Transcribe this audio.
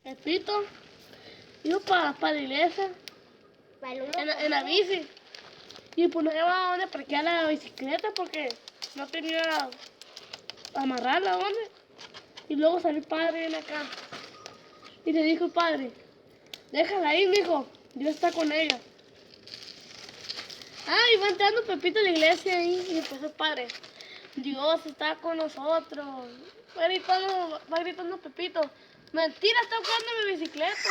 Pepito iba para la iglesia en la bici. Y pues no llevaba donde parquear la bicicleta porque no tenía amarrarla donde. Y luego salió el padre en acá. Y le dijo el padre, déjala ahí, mijo, Dios está con ella. Y va entrando Pepito a la iglesia ahí. Y empezó el padre, Dios está con nosotros. Va gritando Pepito, mentira, está buscando mi bicicleta.